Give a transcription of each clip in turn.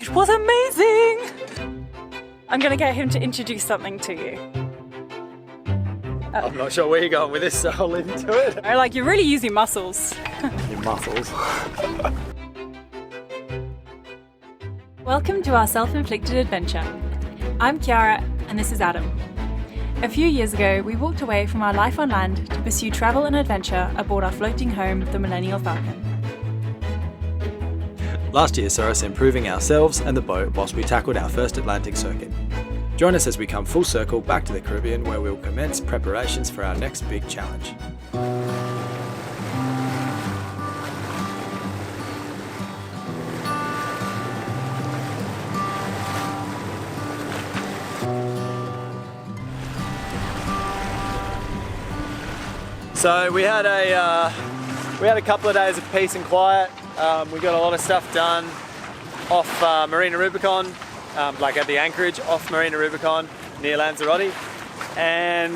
which was amazing. I'm gonna get him to introduce something to you. I'm not sure where you're going with this, so I'll leave you to it. Like, you're really using muscles. Your muscles. Welcome to our self-inflicted adventure. I'm Kiara and this is Adam. A few years ago, we walked away from our life on land to pursue travel and adventure aboard our floating home, the Millennial Falcon. Last year saw us improving ourselves and the boat whilst we tackled our first Atlantic circuit. Join us as we come full circle back to the Caribbean, where we'll commence preparations for our next big challenge. So we had a couple of days of peace and quiet. We got a lot of stuff done off Marina Rubicon, like at the anchorage off Marina Rubicon near Lanzarote. And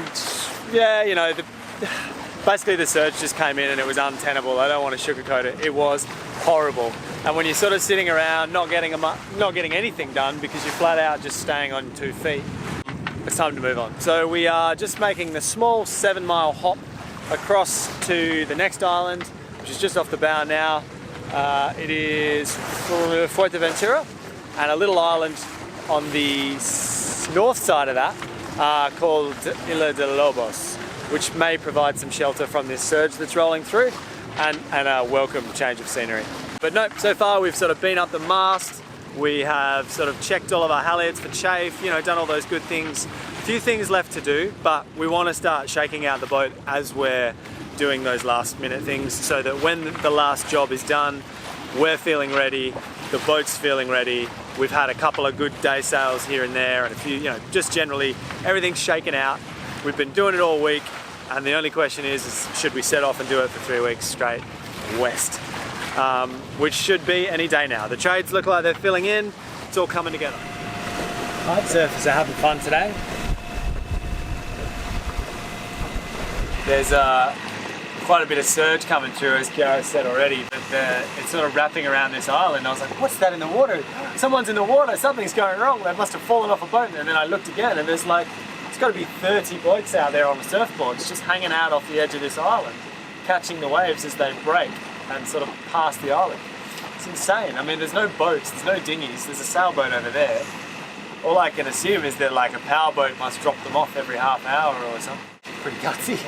yeah, you know, basically the surge just came in and it was untenable. I don't want to sugarcoat it. It was horrible. And when you're sort of sitting around not getting anything done because you're flat out just staying on 2 feet, it's time to move on. So we are just making the small 7-mile hop across to the next island, which is just off the bow now. It is Fuerteventura, and a little island on the north side of that called Isla de Lobos, which may provide some shelter from this surge that's rolling through and a welcome change of scenery. But no, so far we've sort of been up the mast, we have sort of checked all of our halyards for chafe, you know, done all those good things. A few things left to do, but we want to start shaking out the boat as we're doing those last minute things so that when the last job is done, we're feeling ready, the boat's feeling ready, we've had a couple of good day sails here and there and a few, you know, just generally everything's shaken out. We've been doing it all week and the only question is should we set off and do it for 3 weeks straight west, which should be any day now. The trades look like they're filling in, it's all coming together. Alright, surfers are having fun today. There's quite a bit of surge coming through, as Kiara said already, but it's sort of wrapping around this island. I was like, what's that in the water? Someone's in the water, something's going wrong. They must have fallen off a boat. And then I looked again and there's like, it's got to be 30 boats out there on the surfboards just hanging out off the edge of this island, catching the waves as they break and sort of pass the island. It's insane. I mean, there's no boats, there's no dinghies, there's a sailboat over there. All I can assume is that like a powerboat must drop them off every half hour or something. Pretty gutsy.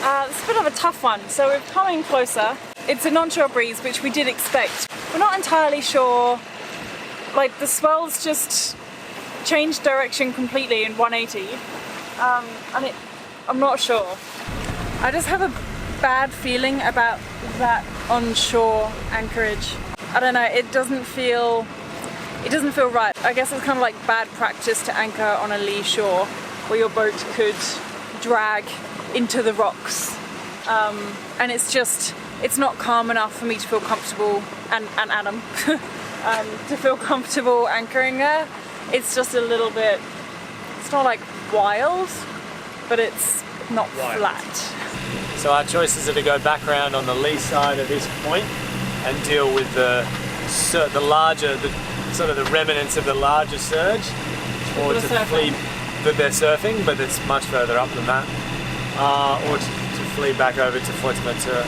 It's a bit of a tough one. So we're coming closer. It's an onshore breeze, which we did expect. We're not entirely sure, like the swells just changed direction completely in 180. And I'm not sure. I just have a bad feeling about that onshore anchorage. I don't know, it doesn't feel right. I guess it's kind of like bad practice to anchor on a lee shore where your boat could drag into the rocks, and it's not calm enough for me to feel comfortable, and Adam to feel comfortable anchoring there. It's just a little bit, it's not like wild, but it's not flat. So our choices are to go back around on the lee side of this point and deal with the remnants of the larger surge, or to flee that they're surfing, but it's much further up than that. Or to flee back over to Fuerteventura.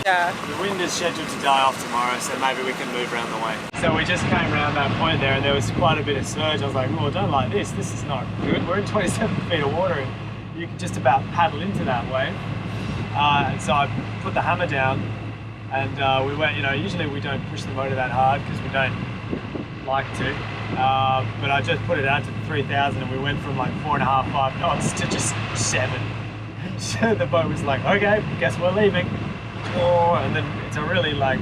Yeah. The wind is scheduled to die off tomorrow, so maybe we can move around the way. So we just came around that point there and there was quite a bit of surge. I was like, oh, I don't like this. This is not good. We're in 27 feet of water and you can just about paddle into that wave. And so I put the hammer down and we went, you know, usually we don't push the motor that hard because we don't like to. But I just put it out to 3,000 and we went from like 4.5, 5 knots to just 7. So the boat was like, okay, guess we're leaving. Oh, and then it's a really like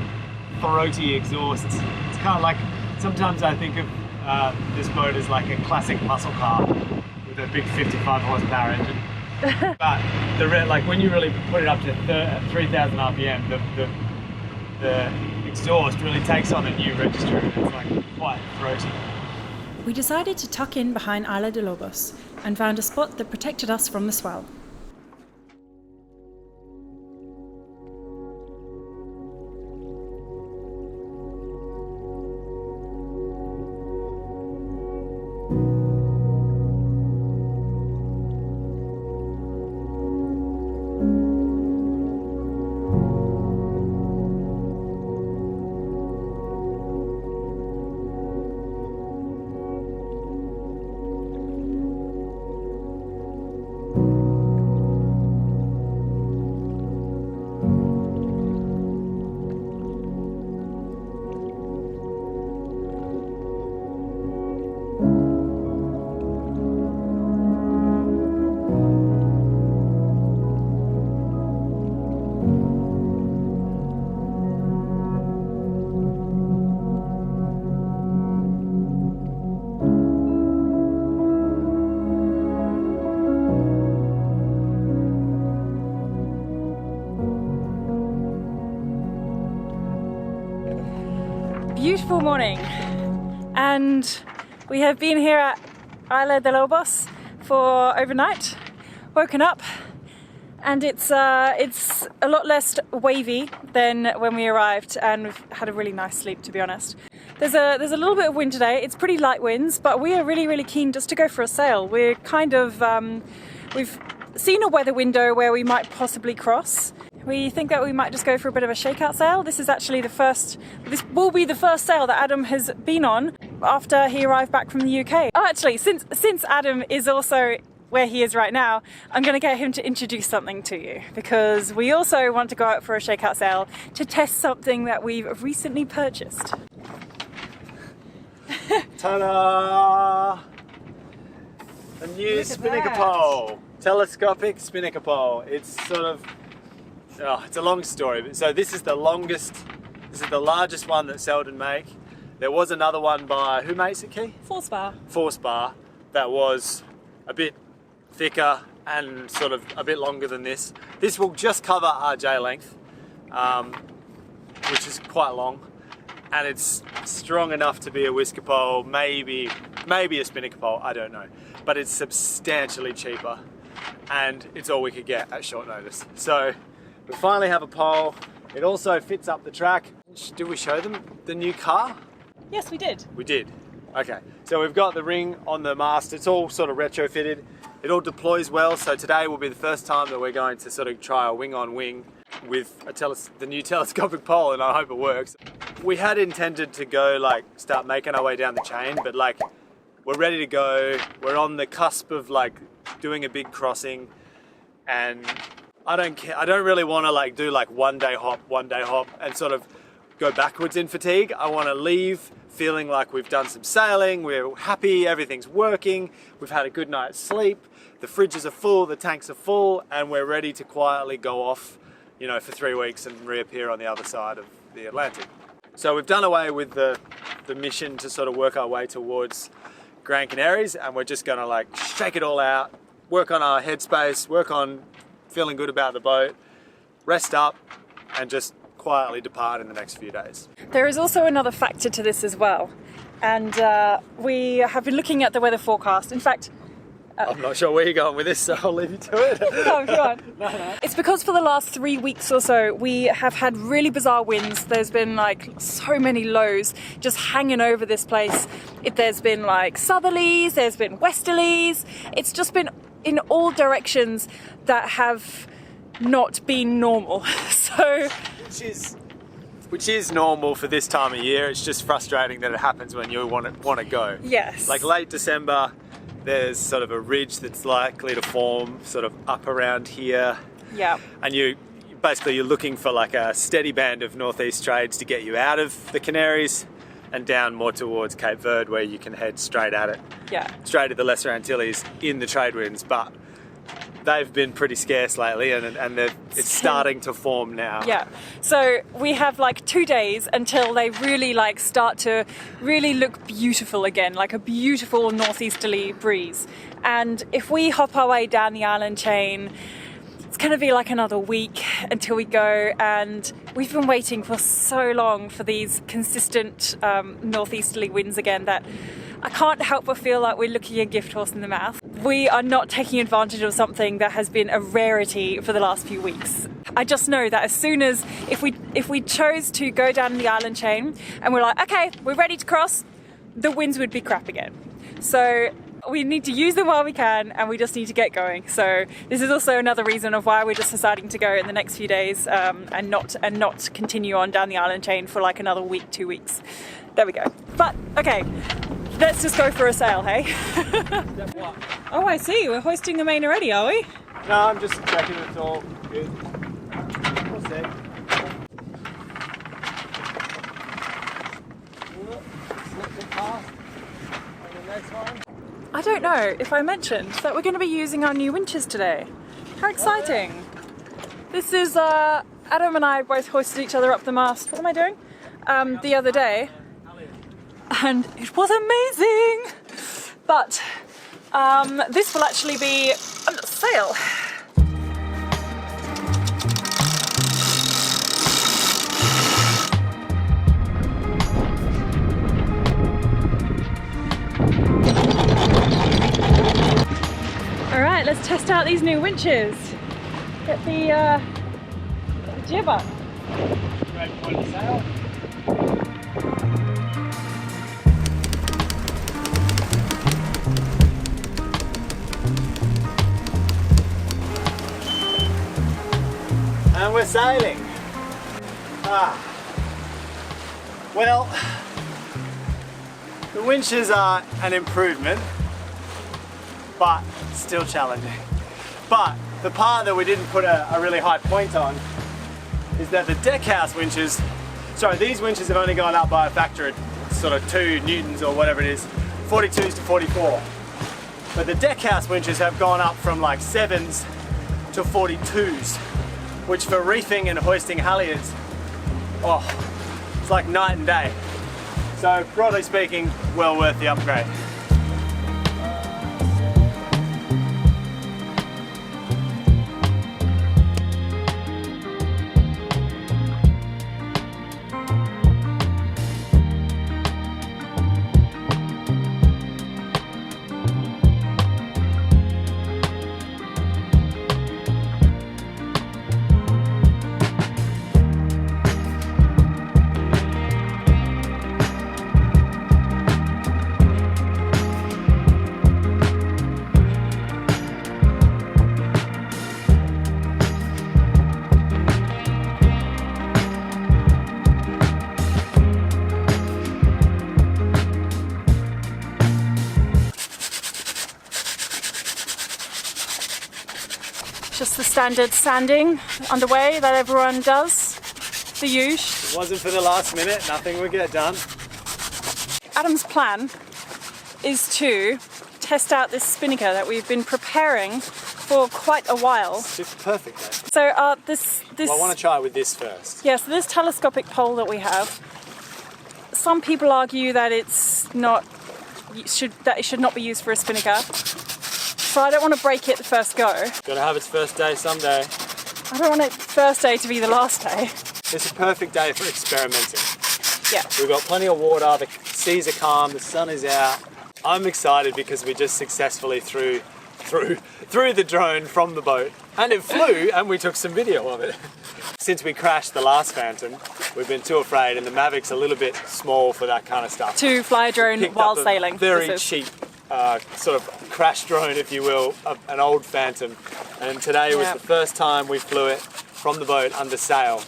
throaty exhaust. It's kind of like, sometimes I think of this boat as like a classic muscle car with a big 55 horsepower engine. But like when you really put it up to 3,000 RPM, the exhaust really takes on a new register and it's like quite throaty. We decided to tuck in behind Isla de Lobos and found a spot that protected us from the swell. beautiful morning, and we have been here at Isla de Lobos for overnight. Woken up, and it's a lot less wavy than when we arrived, and we've had a really nice sleep, to be honest. There's a little bit of wind today. It's pretty light winds, but we are really keen just to go for a sail. We're kind of we've seen a weather window where we might possibly cross. We think that we might just go for a bit of a shakeout sail. This will be the first sail that Adam has been on after he arrived back from the UK. Oh, actually, since Adam is also where he is right now, I'm going to get him to introduce something to you, because we also want to go out for a shakeout sail to test something that we've recently purchased. Ta-da! A new spinnaker pole, telescopic spinnaker pole. It's sort of, it's a long story. So this is the largest one that Selden make. There was another one by, who makes it, Key? Force Bar, that was a bit thicker and sort of a bit longer than this. This will just cover RJ length, which is quite long, and it's strong enough to be a whisker pole, maybe a spinnaker pole, I don't know. But it's substantially cheaper, and it's all we could get at short notice. So we finally have a pole. It also fits up the track. Did we show them the new car? Yes, we did. We did. Okay, so we've got the ring on the mast. It's all sort of retrofitted. It all deploys well, so today will be the first time that we're going to sort of try a wing-on-wing with the new telescopic pole, and I hope it works. We had intended to go start making our way down the chain, but we're ready to go. We're on the cusp of doing a big crossing, and I don't really want to do one day hop and sort of go backwards in fatigue. I want to leave feeling like we've done some sailing, we're happy, everything's working, we've had a good night's sleep, the fridges are full, the tanks are full, and we're ready to quietly go off, for 3 weeks and reappear on the other side of the Atlantic. So we've done away with the mission to sort of work our way towards Gran Canaries, and we're just gonna shake it all out, work on our headspace, work on feeling good about the boat, rest up, and just quietly depart in the next few days. There is also another factor to this as well, and we have been looking at the weather forecast. In fact, I'm not sure where you're going with this, so I'll leave you to it. Go on. No. It's because for the last 3 weeks or so, we have had really bizarre winds. There's been so many lows just hanging over this place. There's been southerlies, there's been westerlies. It's just been in all directions that have not been normal. So, which is normal for this time of year. It's just frustrating that it happens when you want to go. Yes. Late December, there's sort of a ridge that's likely to form sort of up around here. Yeah. And you're looking for a steady band of northeast trades to get you out of the Canaries and down more towards Cape Verde, where you can head straight at it. Yeah. Straight at the Lesser Antilles in the trade winds, but they've been pretty scarce lately, and it's starting to form now. Yeah. So we have 2 days until they really start to really look beautiful again, a beautiful northeasterly breeze. And if we hop our way down the island chain, it's going to be another week until we go, and we've been waiting for so long for these consistent northeasterly winds again that I can't help but feel like we're looking a gift horse in the mouth. We are not taking advantage of something that has been a rarity for the last few weeks. I just know that as soon as, if we chose to go down the island chain and we're okay, we're ready to cross, the winds would be crap again. So we need to use them while we can, and we just need to get going. So this is also another reason of why we're just deciding to go in the next few days, and not continue on down the island chain for another week, 2 weeks. There we go. But okay, let's just go for a sail, hey? Oh, I see. We're hoisting the main already, are we? No, I'm just checking it's all good. We'll see. I don't know if I mentioned that we're going to be using our new winches today. How exciting! This is Adam and I both hoisted each other up the mast. What am I doing? The other day, and it was amazing. But this will actually be a little sail. let's test out these new winches. Get the jib up. Great point of sail. And we're sailing. Well, the winches are an improvement, but still challenging. But the part that we didn't put a really high point on is that the deckhouse winches, sorry, these winches have only gone up by a factor of sort of 2 newtons or whatever it is, 42s to 44. But the deckhouse winches have gone up from like 7s to 42s, which for reefing and hoisting halyards, oh, it's like night and day. So broadly speaking, well worth the upgrade. Just the standard sanding underway that everyone does, the usual. If it wasn't for the last minute, nothing would get done. Adam's plan is to test out this spinnaker that we've been preparing for quite a while. It's perfect though. So this Well, I want to try with this first. yeah, so this telescopic pole that we have, some people argue that it's not that it should not be used for a spinnaker. So I don't want to break it the first go. Gotta have its first day someday. I don't want it first day to be the last day. It's a perfect day for experimenting. Yeah. We've got plenty of water, the seas are calm, the sun is out. I'm excited because we just successfully threw the drone from the boat, and it flew and we took some video of it. Since we crashed the last Phantom, we've been too afraid, and the Mavic's a little bit small for that kind of stuff. To fly a drone Picked while up a sailing. very cheap sort of crash drone, if you will, an old Phantom, and today was the first time we flew it from the boat under sail,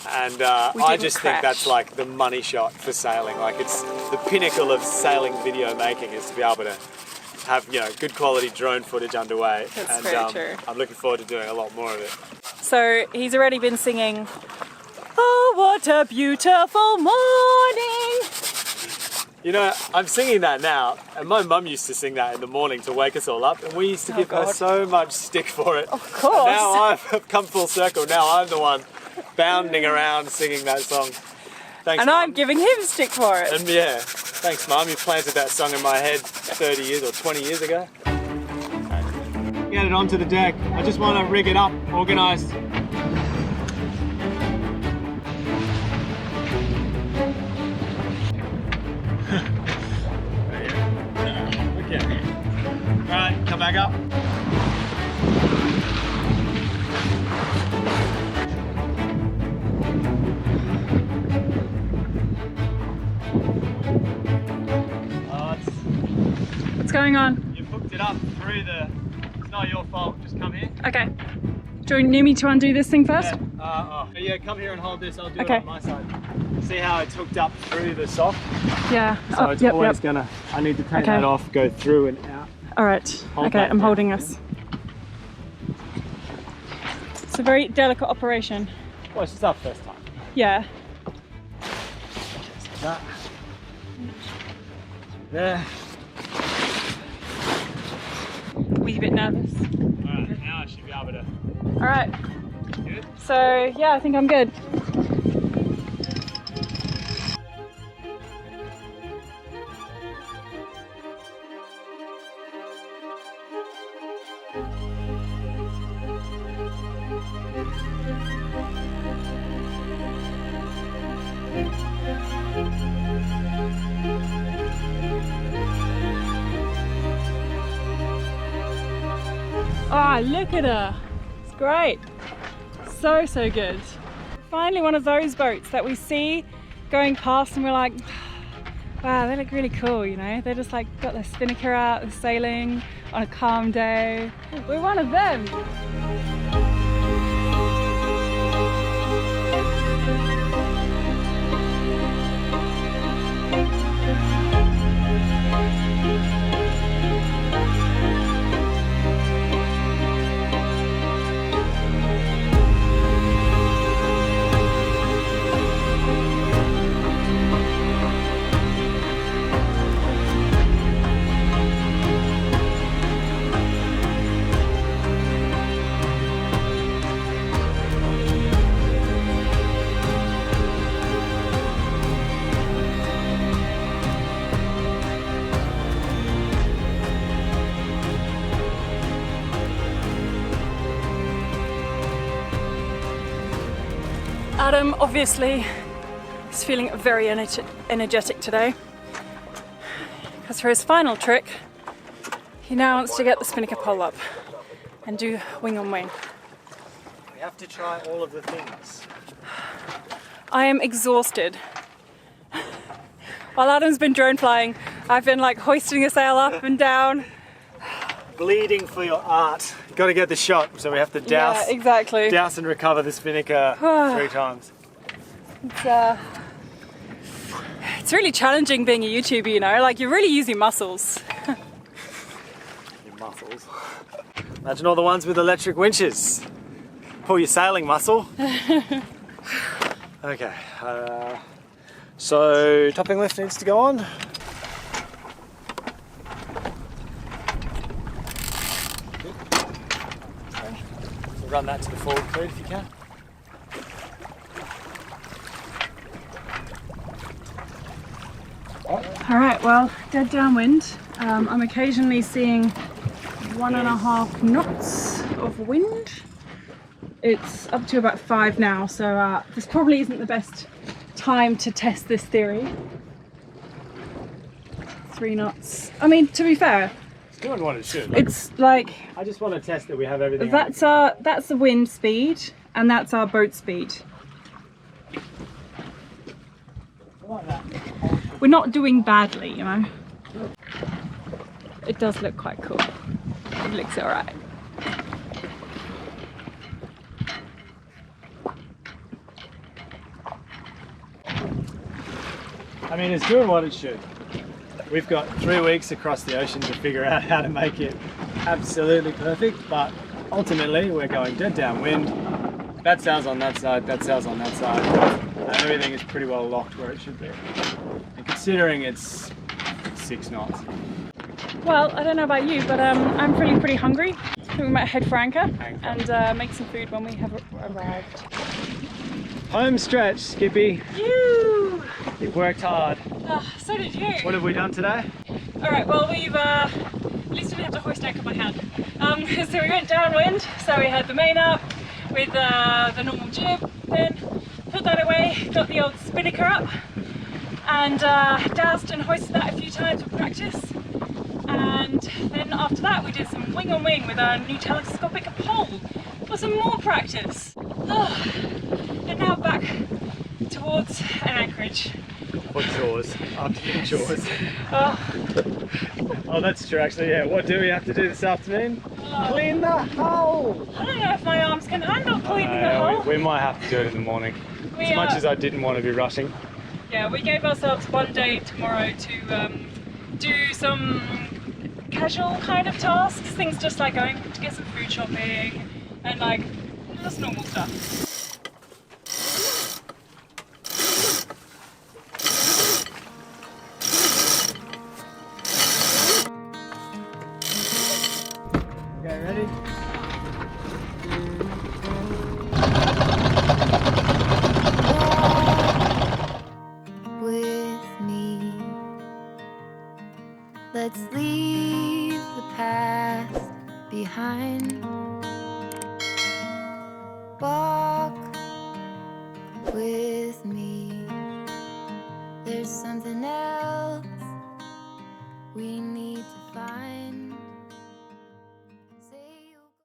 and I just think that's like the money shot for sailing. Like, it's the pinnacle of sailing video making, is to be able to have, you know, good quality drone footage underway. That's and very true. I'm looking forward to doing a lot more of it. So he's already been singing, "Oh, what a beautiful morning." You know, I'm singing that now, and my mum used to sing that in the morning to wake us all up, and we used to give her so much stick for it. Of course. And now I've come full circle. Now I'm the one bounding around singing that song. Thanks, And Mum. I'm giving him stick for it. And yeah, thanks, Mum. You planted that song in my head 30 years or 20 years ago. Get it onto the deck. I just want to rig it up, organised. Okay. Right, come back up. What's going on? You've hooked it up through the... It's not your fault, just come here. Okay. Do you need me to undo this thing first? Yeah, come here and hold this, I'll do Okay. it on my side. See how it's hooked up through the sock? Yeah. So it's always gonna, I need to take that off, go through and out. All right. Hold okay, that I'm down, holding yeah. this. It's a very delicate operation. Well, it's just our first time. Yeah. Just that. There. Were you a bit nervous? Alright, now I should be able to... All right. Good? So yeah, I think I'm good. Oh, look at her. It's great. So, so good. Finally one of those boats that we see going past and we're like, wow, they look really cool, you know? They're just like got their spinnaker out and sailing on a calm day. We're one of them. Adam obviously is feeling very energetic today because for his final trick he now wants to get the spinnaker pole up and do wing on wing. We have to try all of the things. I am exhausted. While Adam's been drone flying, I've been like hoisting a sail up and down. Bleeding for your art. Got to get the shot, so we have to douse. Yeah, exactly. Douse and recover the spinnaker 3 times. It's really challenging being a YouTuber, you know, like you're really using muscles. Your muscles. Imagine all the ones with electric winches. Pull your sailing muscle. Okay, so topping lift needs to go on. Run that to the forward feed if you can. Alright, well, dead downwind. I'm occasionally seeing 1.5 knots of wind. It's up to about 5 now, so this probably isn't the best time to test this theory. 3 knots. I mean, to be fair, it's doing what it should. It's like, I just want to test that we have everything. that's the wind speed and that's our boat speed. Like that. We're not doing badly, you know. It does look quite cool. It looks alright. I mean, it's doing what it should. We've got 3 weeks across the ocean to figure out how to make it absolutely perfect, but ultimately we're going dead downwind. That sail's on that side, that sail's on that side, and everything is pretty well locked where it should be. And considering it's 6 knots. Well, I don't know about you, but I'm feeling pretty hungry. I think we might head for anchor and make some food when we have arrived. Home stretch, Skippy. You! You've worked hard. So did you. What have we done today? Alright, well we've, at least we didn't have to hoist anchor by hand. So we went downwind, so we had the main up with the normal jib, then put that away, got the old spinnaker up, and doused and hoisted that a few times for practice. And then after that we did some wing on wing with our new telescopic pole for some more practice. And now back towards an anchorage. Or chores, afternoon chores. Oh. Oh, that's true actually, yeah. What do we have to do this afternoon? Clean the hull! I don't know if my arms can handle cleaning the hull. We might have to do it in the morning. As much as I didn't want to be rushing. Yeah, we gave ourselves one day tomorrow to do some casual kind of tasks, things just like going to get some food shopping and like just normal stuff. Okay, ready? With me, let's leave the past behind. Walk with me, there's something else we need to find.